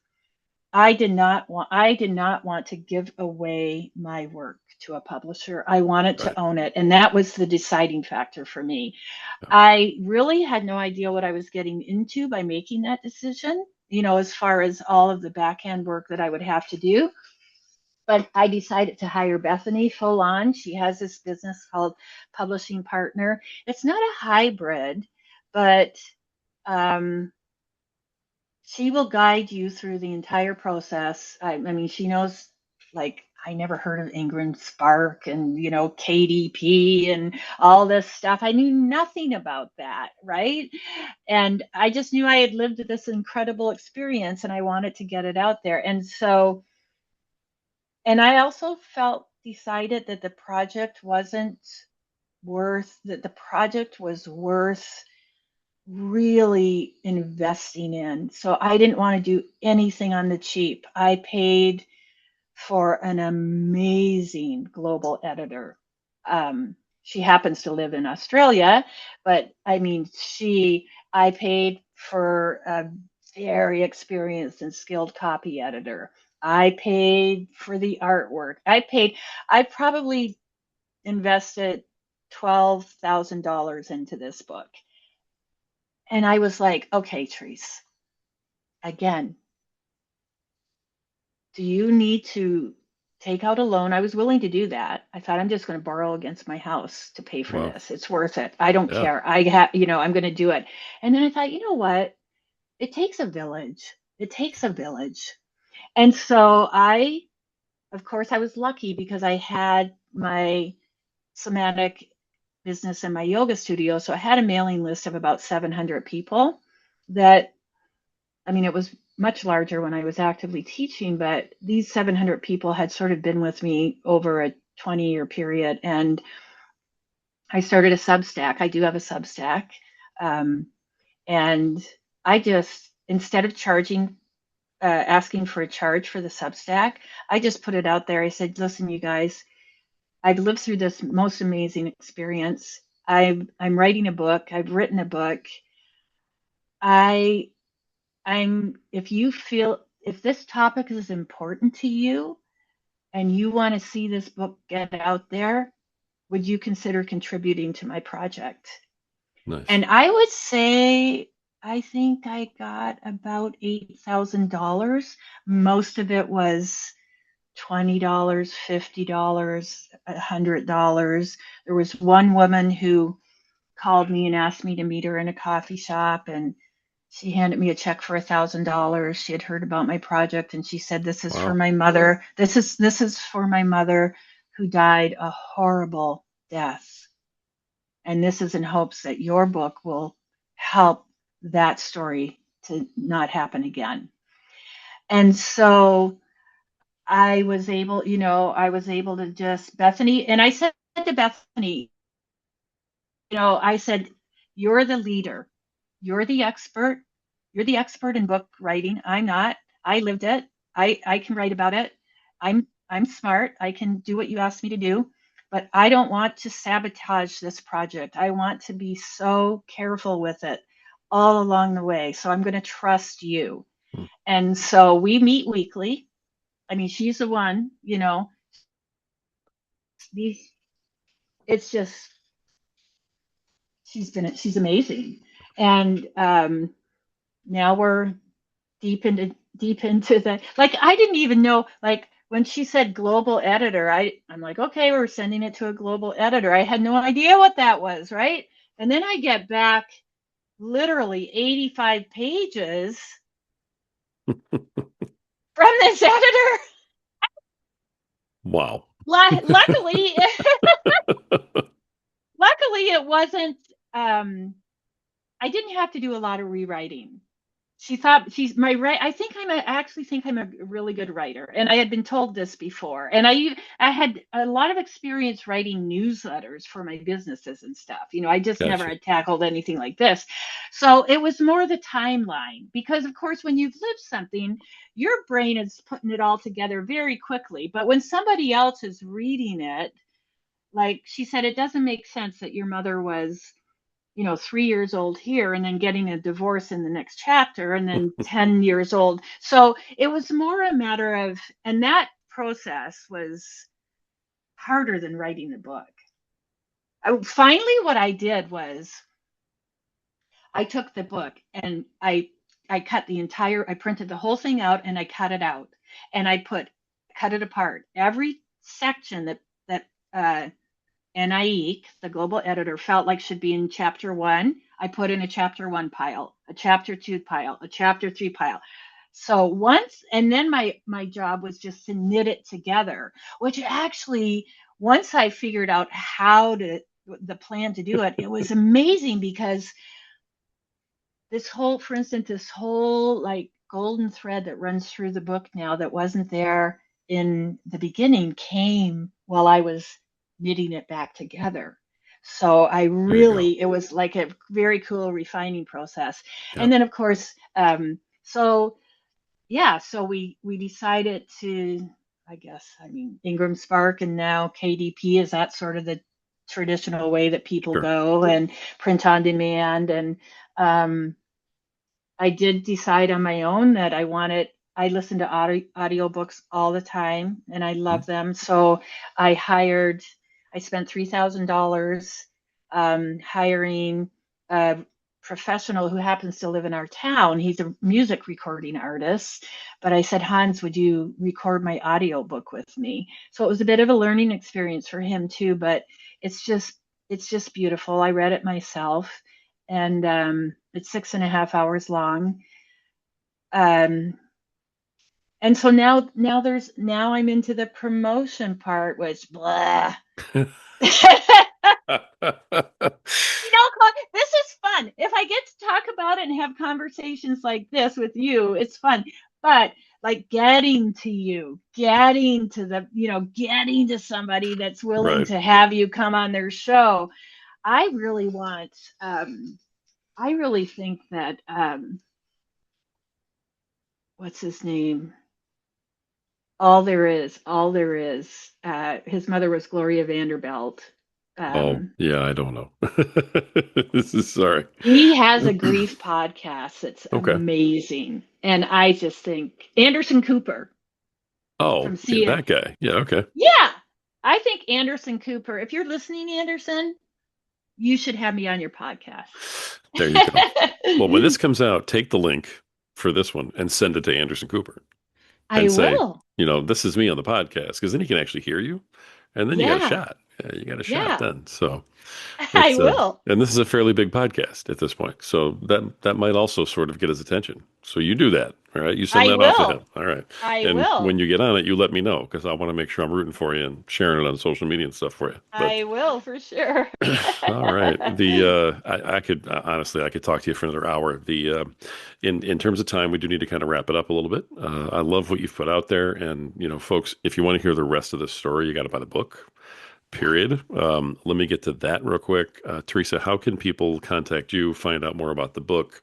I did not want to give away my work to a publisher. I wanted
Right.
to own it, and that was the deciding factor for me.
Yeah.
I really had no idea what I was getting into by making that decision, as far as all of the backhand work that I would have to do. But I decided to hire Bethany full on. She has this business called Publishing Partner. It's not a hybrid, but um, she will guide you through the entire process. I mean, she knows, like, I never heard of Ingram Spark and, KDP and all this stuff. I knew nothing about that, right? And I just knew I had lived this incredible experience and I wanted to get it out there. And I also decided that the project was worth really investing in. So I didn't want to do anything on the cheap. I paid for an amazing global editor. She happens to live in Australia, but I mean, I paid for a very experienced and skilled copy editor. I paid for the artwork. I probably invested $12,000 into this book. And I was like, okay, Therese, again, do you need to take out a loan? I was willing to do that. I thought I'm just going to borrow against my house to pay for
Wow.
this. It's worth it. I don't
Yeah.
care. I'm going to do it. And then I thought, you know what? It takes a village. It takes a village. And so of course, I was lucky because I had my somatic business and my yoga studio. So I had a mailing list of about 700 people that, I mean, it was much larger when I was actively teaching, but these 700 people had sort of been with me over a 20-year period. And I started a Substack. I do have a Substack. Um, and I just, instead of asking for a charge for the Substack, I just put it out there. I said, listen, you guys, I've lived through this most amazing experience. I'm writing a book. I've written a book. I if this topic is important to you and you want to see this book get out there, would you consider contributing to my project?
Nice.
And I would say, I think I got about $8,000. Most of it was $20, $50, $100. There was one woman who called me and asked me to meet her in a coffee shop, and she handed me a check for $1,000. She had heard about my project, and she said, "This is for
Wow.
my mother. This is for my mother who died a horrible death, and this is in hopes that your book will help that story to not happen again." And so I was able to just Bethany, and I said to Bethany, I said, "You're the leader. You're the expert. You're the expert in book writing. I'm not. I lived it. I can write about it. I'm smart. I can do what you asked me to do, but I don't want to sabotage this project. I want to be so careful with it all along the way. So I'm going to trust you."
Hmm.
And so we meet weekly. I mean, she's the one, these it's just she's amazing. And now we're deep into the, like, I didn't even know, like, when she said global editor, I'm like, okay, we're sending it to a global editor. I had no idea what that was, right? And then I get back literally 85 pages from this editor.
Wow.
Luckily, luckily it wasn't, I didn't have to do a lot of rewriting. she thought she's my right. I actually think I'm a really good writer, and I had been told this before. And I had a lot of experience writing newsletters for my businesses and stuff. I just never
Gotcha.
had tackled anything like this. So it was more the timeline, because of course when you've lived something, your brain is putting it all together very quickly. But when somebody else is reading it, like she said, it doesn't make sense that your mother was 3 years old here and then getting a divorce in the next chapter and then 10 years old. So it was more a matter of, and that process was harder than writing the book. Finally, what I did was I took the book and I I printed the whole thing out and I cut it out and cut it apart. Every section that NIE, the global editor, felt like should be in chapter one, I put in a chapter one pile, a chapter two pile, a chapter three pile. So and then my job was just to knit it together, which actually, once I figured out the plan to do it, it was amazing because for instance, this whole like golden thread that runs through the book now that wasn't there in the beginning came while I was knitting it back together. So
There you go.
it was like a very cool refining process.
Yeah.
And then, of course, so yeah, so we decided to, Ingram Spark and now KDP, is that sort of the traditional way that people
Sure.
go, and print on demand. And um, I did decide on my own that I listen to audiobooks all the time and I
Mhm.
love them. So I hired, I spent $3,000 hiring a professional who happens to live in our town. He's a music recording artist. But I said, Hans, would you record my audiobook with me? So it was a bit of a learning experience for him too, but it's just, it's just beautiful. I read it myself, and it's 6.5 hours long. Um, and so now I'm into the promotion part, which blah. This is fun. If I get to talk about it and have conversations like this with you, it's fun. But like getting to somebody that's willing
Right.
to have you come on their show, I really want. I really think that what's his name? All there is. His mother was Gloria Vanderbilt.
Oh,
Um,
yeah, I don't know. This is sorry.
he has a grief podcast that's
Okay.
amazing, and I just think Anderson Cooper
Oh,
from
yeah,
C.
that guy. Yeah, okay.
Yeah, I think Anderson Cooper. If you're listening, Anderson, you should have me on your podcast.
There you go. Well, when this comes out, take the link for this one and send it to Anderson Cooper
I
and say,
will.
this is me on the podcast, because then he can actually hear you, and then you got a
Yeah,
shot. Yeah, you got a shot
yeah,
then. So
I
it's
will.
and this is a fairly big podcast at this point, so that might also sort of get his attention. So you do that, all right? You send
I
that off to him,
will.
all right?
I
And when
will.
you get on it, you let me know, because I want to make sure I'm rooting for you and sharing it on social media and stuff for you. But
I will for sure.
all right, I could honestly, I could talk to you for another hour. In terms of time, we do need to kind of wrap it up a little bit. I love what you've put out there, and folks, if you want to hear the rest of this story, you got to buy the book.
Yeah.
Period. Let me get to that real quick. Theresa, how can people contact you, find out more about the book,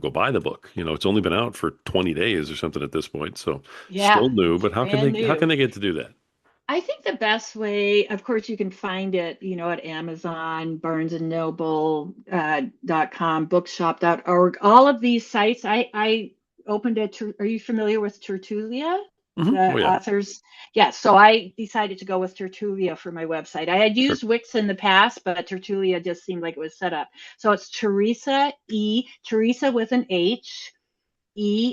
go buy the book? It's only been out for 20 days or something at this point, so
Yeah,
still new.
it's
But
brand
how can
new.
they get to do that?
I think the best way, of course, you can find it, at Amazon, Barnes and Noble, .com, bookshop.org, all of these sites. I opened are you familiar with Tertulia?
Oh
The
yeah,
authors? Yeah, so I decided to go with Tertulia for my website. I had
sure,
used Wix in the past, but Tertulia just seemed like it was set up. So it's Teresa with an H,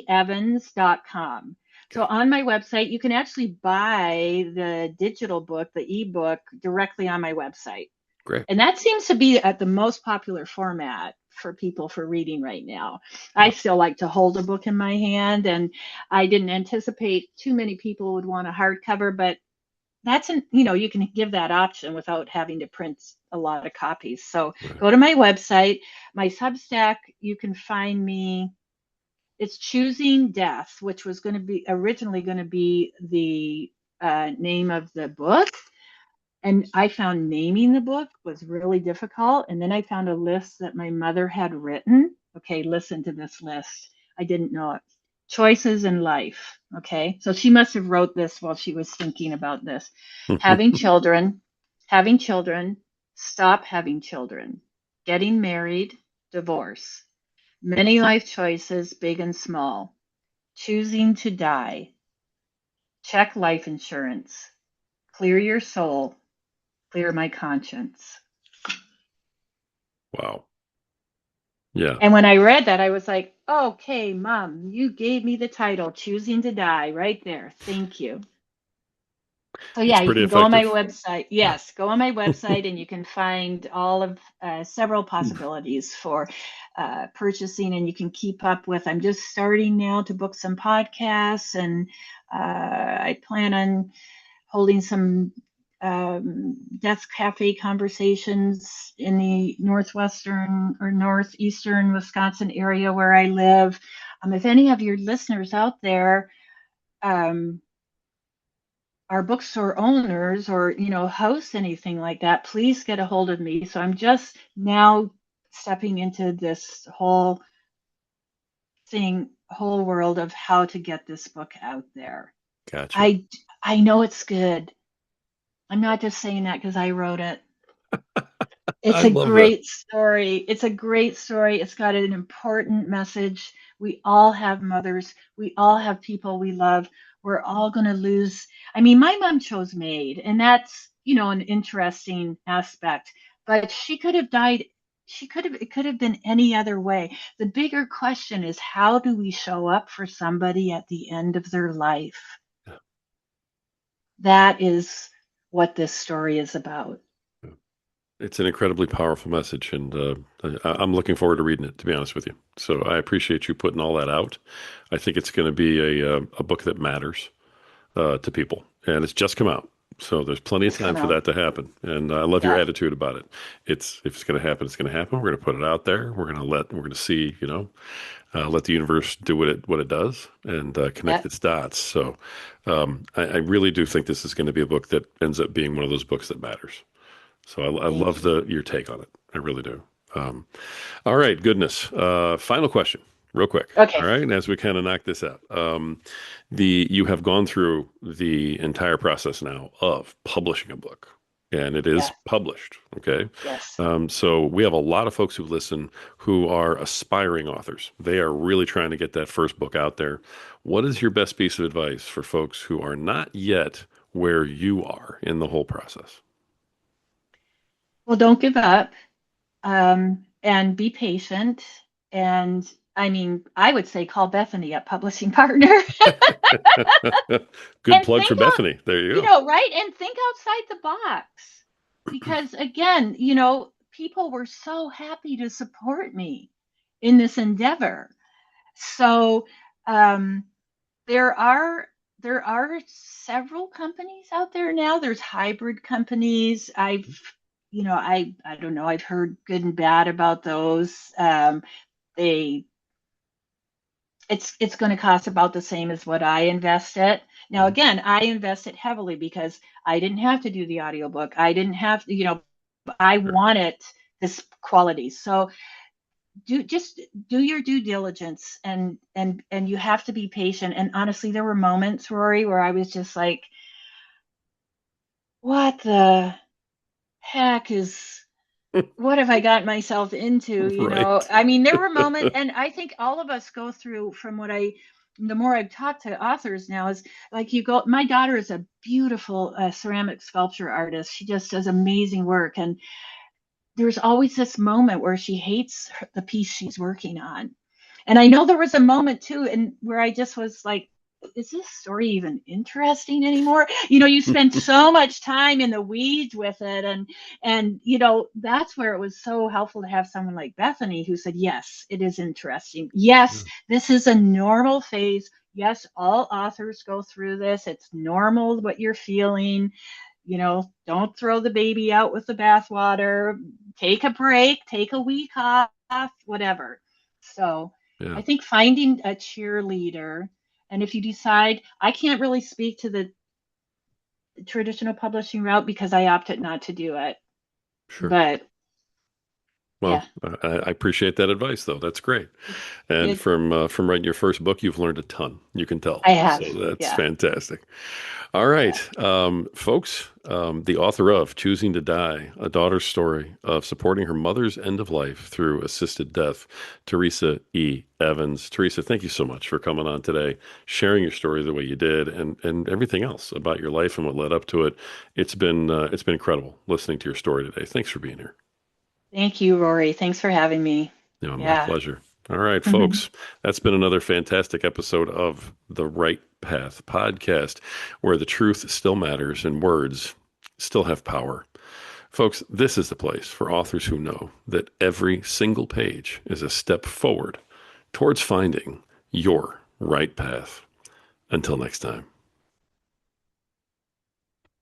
Evans.com. So
okay,
on my website, you can actually buy the digital book, the ebook, directly on my website.
great.
And that seems to be at the most popular format for people for reading right now. I
Yeah,
still like to hold a book in my hand, and I didn't anticipate too many people would want a hardcover, but you can give that option without having to print a lot of copies. So
right.
go to my website, my Substack, you can find me. it's Choosing Death, which was going to be originally going to be the name of the book. And I found naming the book was really difficult. And then I found a list that my mother had written. Okay, listen to this list. I didn't know it. Choices in life. Okay, so she must have wrote this while she was thinking about this. Having children, having children, stop having children, getting married, divorce, many life choices, big and small, choosing to die, check life insurance, clear your soul, clear my conscience.
Wow. Yeah,
And when I read that, I was like, okay, Mom, you gave me the title, Choosing to Die, right there. Thank you. So
it's
yeah, you
pretty
can go on my
effective.
website.
Yeah.
Yes, go on my website and you can find all of several possibilities for purchasing, and you can keep up with. I'm just starting now to book some podcasts, and I plan on holding some desk cafe conversations in the northwestern or northeastern Wisconsin area where I live. If any of your listeners out there um, are bookstore owners or host anything like that, please get a hold of me. So I'm just now stepping into this whole world of how to get this book out there.
Gotcha.
I know it's good. I'm not just saying that because I wrote it. It's
I
a
love that.
great story. It's a great story. It's got an important message. We all have mothers. We all have people we love. We're all going to lose. I mean, my mom chose MAiD, and that's, an interesting aspect. But she could have died. It could have been any other way. The bigger question is, how do we show up for somebody at the end of their life? That is what this story is about.
It's an incredibly powerful message, and I'm looking forward to reading it, to be honest with you. So I appreciate you putting all that out. I think it's going to be a book that matters to people, and it's just come out. So there's plenty of
Just
time
come
for
out.
that to happen, and I love your
Yeah.
attitude about it. It's if it's going to happen, it's going to happen. We're going to put it out there. We're going to see, let the universe do what it does and connect
Yeah.
its dots. So I really do think this is going to be a book that ends up being one of those books that matters. So I
Thank
love
you.
your take on it. I really do. Um, all right, goodness. Final question, real quick. All
Okay.
right, and as we kind of knock this out, you have gone through the entire process now of publishing a book, and it is
Yeah.
published. Okay,
Yes.
so we have a lot of folks who listen who are aspiring authors. They are really trying to get that first book out there. What is your best piece of advice for folks who are not yet where you are in the whole process?
Well, don't give up, and be patient. And I mean, I would say call Bethany at Publishing Partner
Good
and
plug for
think out,
Bethany. There you go.
right? And think outside the box. Because again, people were so happy to support me in this endeavor. So, um, there are there are several companies out there now. There's hybrid companies. I don't know. I've heard good and bad about those. They it's going to cost about the same as what I invested. Now,
Mhm.
again, I invested heavily because I didn't have to do the audiobook. I didn't have to, I
Sure.
wanted this quality. So just do your due diligence, and you have to be patient. And honestly, there were moments, Rory, where I was just like, what the heck is what have I got myself into?
Right.
I mean, there were moments, and I think all of us go through, the more I've talked to authors now, is like my daughter is a beautiful ceramic sculpture artist. She just does amazing work. And there's always this moment where she hates the piece she's working on. And I know there was a moment too, and where I just was like, is this story even interesting anymore? You spend so much time in the weeds with it, and that's where it was so helpful to have someone like Bethany who said, yes, it is interesting. Yes, this is a normal phase. Yes, all authors go through this. It's normal what you're feeling. Don't throw the baby out with the bathwater. Take a break, take a week off, whatever. So
Yeah,
I think finding a cheerleader, and if you decide, I can't really speak to the traditional publishing route because I opted not to do it.
sure.
But
Well,
yeah,
I appreciate that advice, though. That's great. And
it,
from writing your first book, you've learned a ton. You can tell.
I
So
have.
that's
Yeah,
fantastic. All
yeah.
right, folks. The author of Choosing to Die, a daughter's story of supporting her mother's end of life through assisted death, Theresa E. Evans. Theresa, thank you so much for coming on today, sharing your story the way you did, and everything else about your life and what led up to it. It's been incredible listening to your story today. Thanks for being here.
Thank you, Rory. Thanks for having me.
My
Yeah.
pleasure. All right, folks. That's been another fantastic episode of the Right Path podcast, where the truth still matters and words still have power. Folks, this is the place for authors who know that every single page is a step forward towards finding your right path. Until next time.